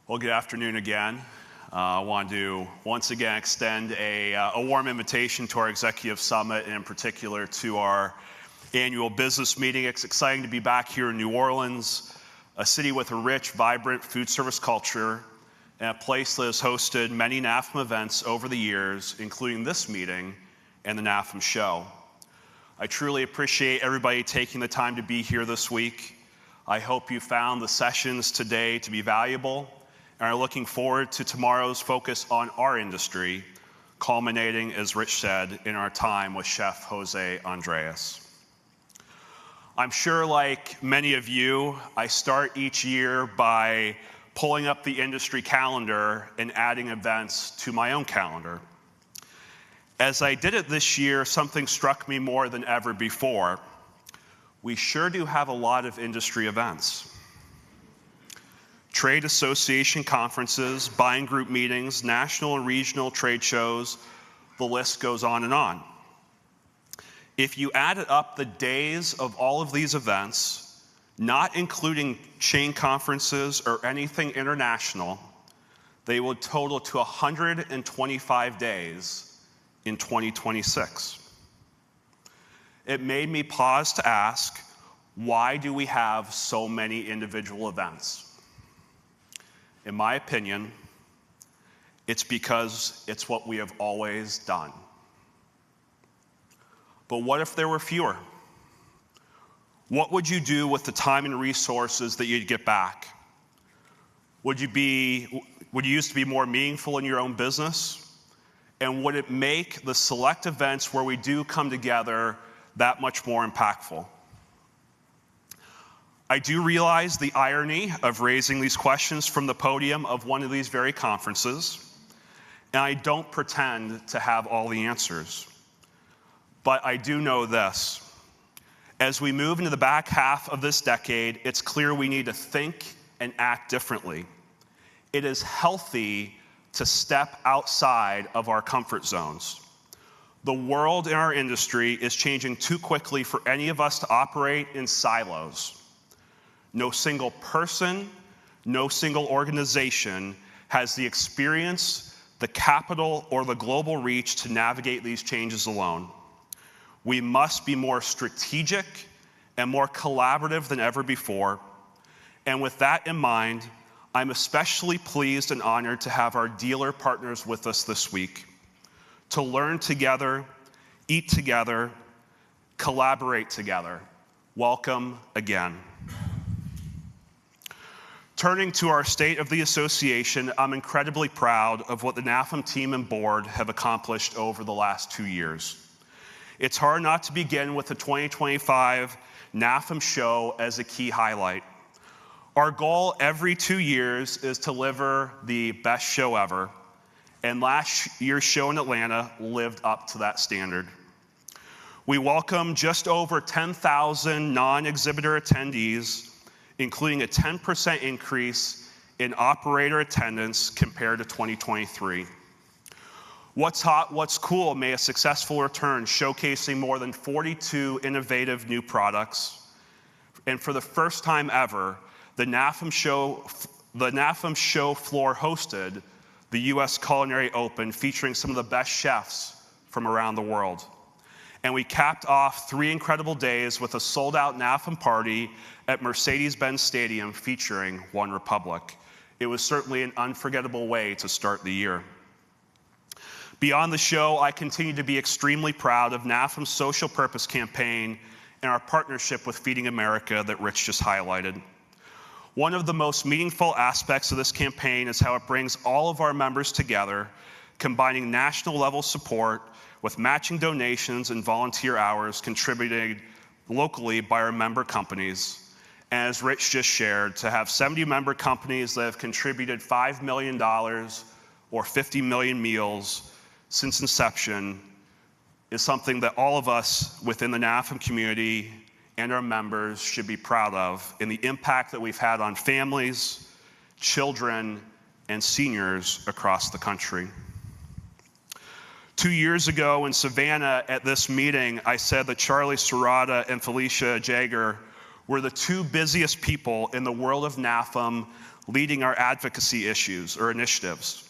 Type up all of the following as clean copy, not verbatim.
Well, good afternoon again. I want to once again extend a warm invitation to our Executive Summit, and in particular to our annual business meeting. It's exciting to be back here in New Orleans, a city with a rich, vibrant food service culture, and a place that has hosted many NAFEM events over the years, including this meeting and the NAFEM show. I truly appreciate everybody taking the time to be here this week. I hope you found the sessions today to be valuable and are looking forward to tomorrow's focus on our industry, culminating, as Rich said, in our time with Chef Jose Andres. I'm sure, like many of you, I start each year by pulling up the industry calendar and adding events to my own calendar. As I did it this year, something struck me more than ever before. We sure do have a lot of industry events. Trade association conferences, buying group meetings, national and regional trade shows, the list goes on and on. If you added up the days of all of these events, not including chain conferences or anything international, they would total to 125 days in 2026. It made me pause to ask, why do we have so many individual events? In my opinion, it's because it's what we have always done. But what if there were fewer? What would you do with the time and resources that you'd get back? Would you use to be more meaningful in your own business? And would it make the select events where we do come together that much more impactful? I do realize the irony of raising these questions from the podium of one of these very conferences, and I don't pretend to have all the answers. But I do know this. As we move into the back half of this decade, it's clear we need to think and act differently. It is healthy to step outside of our comfort zones. The world in our industry is changing too quickly for any of us to operate in silos. No single person, no single organization has the experience, the capital, or the global reach to navigate these changes alone. We must be more strategic and more collaborative than ever before. And with that in mind, I'm especially pleased and honored to have our dealer partners with us this week to learn together, eat together, collaborate together. Welcome again. Turning to our State of the Association, I'm incredibly proud of what the NAFEM team and board have accomplished over the last 2 years. It's hard not to begin with the 2025 NAFEM show as a key highlight. Our goal every 2 years is to deliver the best show ever, and last year's show in Atlanta lived up to that standard. We welcomed just over 10,000 non-exhibitor attendees, including a 10% increase in operator attendance compared to 2023. What's Hot, What's Cool made a successful return, showcasing more than 42 innovative new products. And for the first time ever, the NAFEM show floor hosted the U.S. Culinary Open, featuring some of the best chefs from around the world. And we capped off 3 incredible days with a sold-out NAFEM party at Mercedes-Benz Stadium featuring One Republic. It was certainly an unforgettable way to start the year. Beyond the show, I continue to be extremely proud of NAFEM's social purpose campaign and our partnership with Feeding America that Rich just highlighted. One of the most meaningful aspects of this campaign is how it brings all of our members together, combining national-level support with matching donations and volunteer hours contributed locally by our member companies. And as Rich just shared, to have 70 member companies that have contributed $5 million or 50 million meals since inception is something that all of us within the NAFEM community and our members should be proud of, and the impact that we've had on families, children, and seniors across the country. 2 years ago in Savannah at this meeting, I said that Charlie Serrata and Felicia Jager were the 2 busiest people in the world of NAFEM, leading our advocacy issues or initiatives.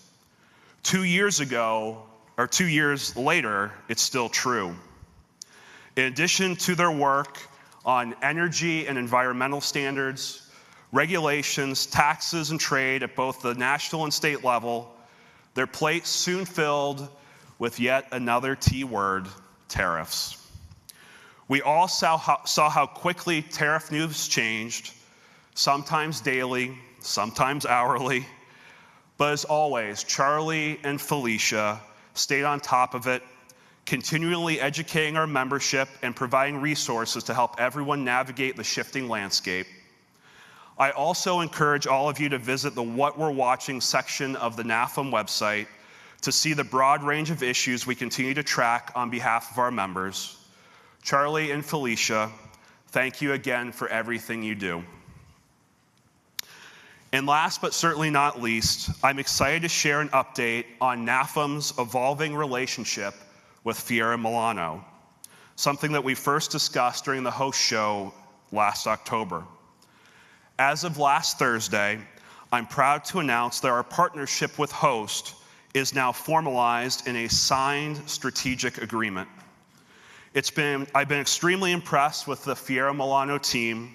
2 years ago, or 2 years later, it's still true. In addition to their work on energy and environmental standards, regulations, taxes, and trade at both the national and state level, their plate soon filled with yet another T word, tariffs. We all saw how quickly tariff news changed, sometimes daily, sometimes hourly, but as always, Charlie and Felicia stayed on top of it, continually educating our membership and providing resources to help everyone navigate the shifting landscape. I also encourage all of you to visit the What We're Watching section of the NAFEM website to see the broad range of issues we continue to track on behalf of our members. Charlie and Felicia, thank you again for everything you do. And last but certainly not least, I'm excited to share an update on NAFEM's evolving relationship with Fiera Milano, something that we first discussed during the host show last October. As of last Thursday, I'm proud to announce that our partnership with Host is now formalized in a signed strategic agreement. I've been extremely impressed with the Fiera Milano team,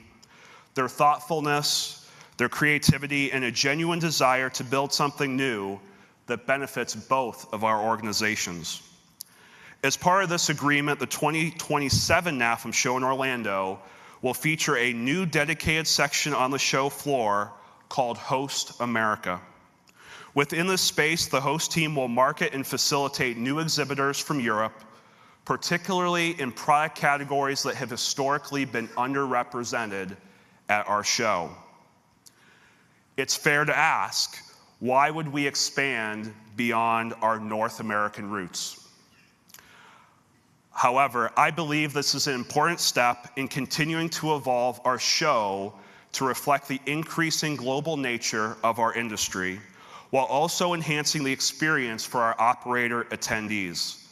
their thoughtfulness, their creativity, and a genuine desire to build something new that benefits both of our organizations. As part of this agreement, the 2027 NAFEM show in Orlando will feature a new dedicated section on the show floor called Host America. Within this space, the Host team will market and facilitate new exhibitors from Europe, particularly in product categories that have historically been underrepresented at our show. It's fair to ask, why would we expand beyond our North American roots? However, I believe this is an important step in continuing to evolve our show to reflect the increasing global nature of our industry, while also enhancing the experience for our operator attendees,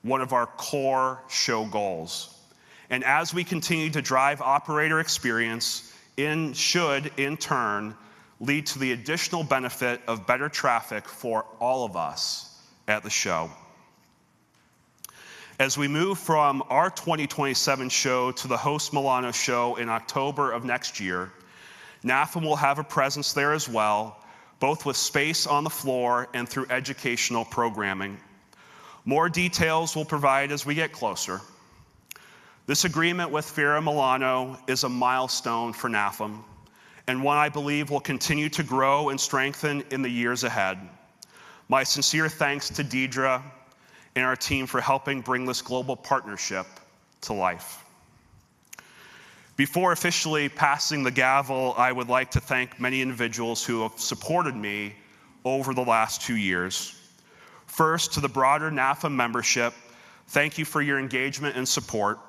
one of our core show goals. And as we continue to drive operator experience, should in turn lead to the additional benefit of better traffic for all of us at the show. As we move from our 2027 show to the Host Milano show in October of next year, NAFEM will have a presence there as well, both with space on the floor and through educational programming. More details we'll provide as we get closer. This agreement with Fiera Milano is a milestone for NAFEM, and one I believe will continue to grow and strengthen in the years ahead. My sincere thanks to Deidre and our team for helping bring this global partnership to life. Before officially passing the gavel, I would like to thank many individuals who have supported me over the last 2 years. First, to the broader NAFEM membership, thank you for your engagement and support.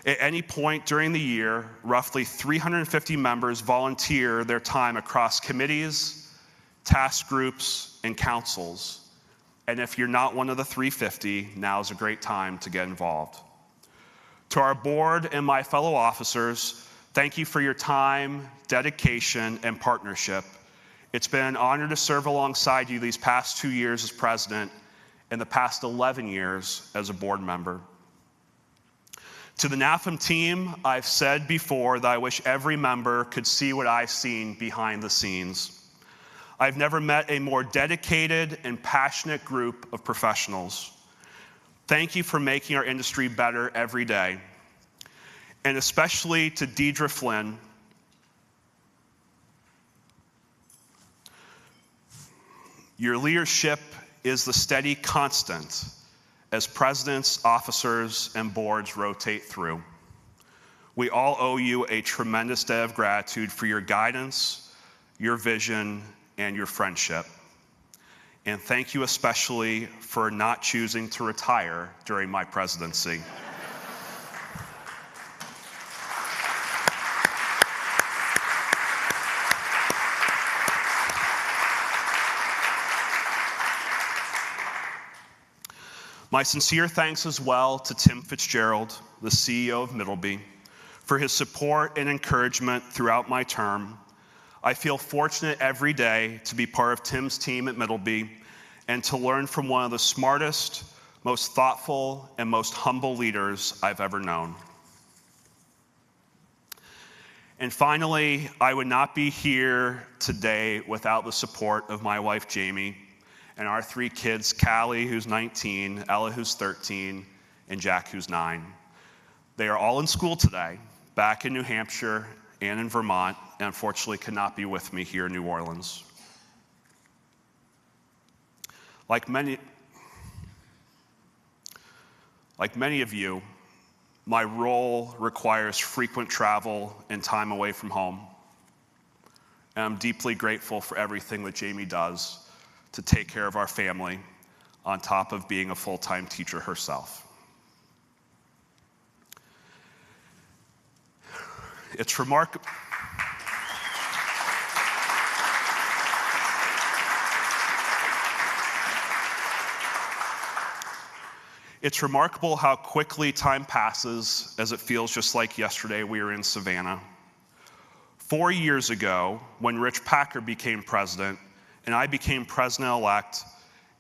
At any point during the year, roughly 350 members volunteer their time across committees, task groups, and councils. And if you're not one of the 350, now's a great time to get involved. To our board and my fellow officers, thank you for your time, dedication, and partnership. It's been an honor to serve alongside you these past 2 years as president and the past 11 years as a board member. To the NAFEM team, I've said before that I wish every member could see what I've seen behind the scenes. I've never met a more dedicated and passionate group of professionals. Thank you for making our industry better every day. And especially to Deidre Flynn, your leadership is the steady constant as presidents, officers, and boards rotate through. We all owe you a tremendous debt of gratitude for your guidance, your vision, and your friendship. And thank you especially for not choosing to retire during my presidency. My sincere thanks as well to Tim Fitzgerald, the CEO of Middleby, for his support and encouragement throughout my term. I feel fortunate every day to be part of Tim's team at Middleby and to learn from one of the smartest, most thoughtful, and most humble leaders I've ever known. And finally, I would not be here today without the support of my wife, Jamie, and our 3 kids, Callie, who's 19, Ella, who's 13, and Jack, who's 9. They are all in school today, back in New Hampshire and in Vermont, and unfortunately could not be with me here in New Orleans. Like many of you, my role requires frequent travel and time away from home. And I'm deeply grateful for everything that Jamie does to take care of our family, on top of being a full-time teacher herself. It's remarkable. It's remarkable how quickly time passes, as it feels just like yesterday we were in Savannah. 4 years ago, when Rich Packer became president and I became president-elect,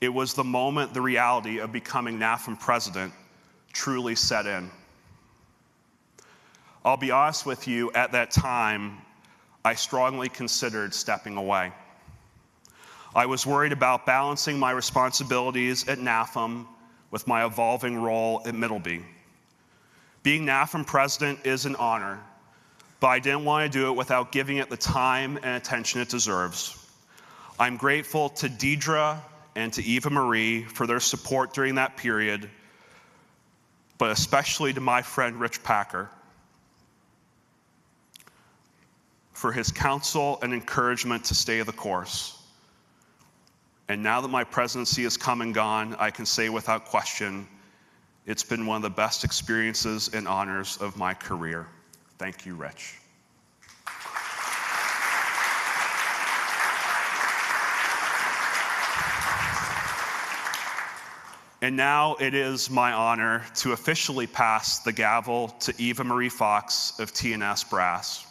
it was the moment the reality of becoming NAFEM president truly set in. I'll be honest with you, at that time, I strongly considered stepping away. I was worried about balancing my responsibilities at NAFEM with my evolving role at Middleby. Being NAFEM president is an honor, but I didn't want to do it without giving it the time and attention it deserves. I'm grateful to Deidre and to Eva-Marie for their support during that period, but especially to my friend Rich Packer for his counsel and encouragement to stay the course. And now that my presidency has come and gone, I can say without question, it's been one of the best experiences and honors of my career. Thank you, Rich. And now it is my honor to officially pass the gavel to Eva-Marie Fox of T&S Brass.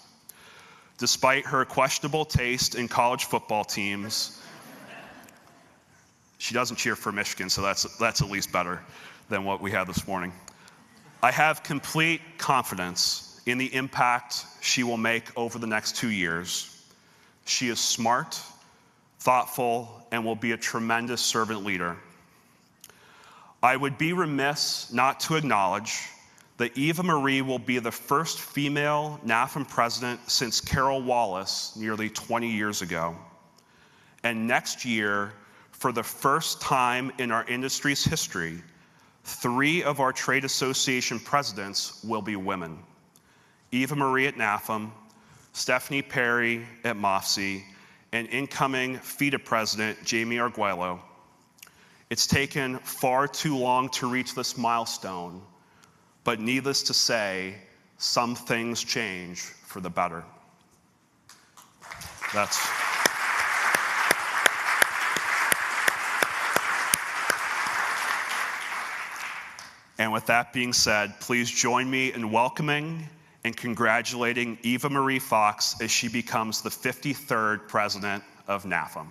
Despite her questionable taste in college football teams, she doesn't cheer for Michigan, so that's at least better than what we had this morning. I have complete confidence in the impact she will make over the next 2 years. She is smart, thoughtful, and will be a tremendous servant leader. I would be remiss not to acknowledge that Eva-Marie will be the first female NAFEM president since Carol Wallace nearly 20 years ago. And next year, for the first time in our industry's history, 3 of our trade association presidents will be women. Eva-Marie at NAFEM, Stephanie Perry at MOFSI, and incoming FIDA president, Jamie Arguello. It's taken far too long to reach this milestone, but needless to say, some things change for the better. And with that being said, please join me in welcoming and congratulating Eva-Marie Fox as she becomes the 53rd president of NAFEM.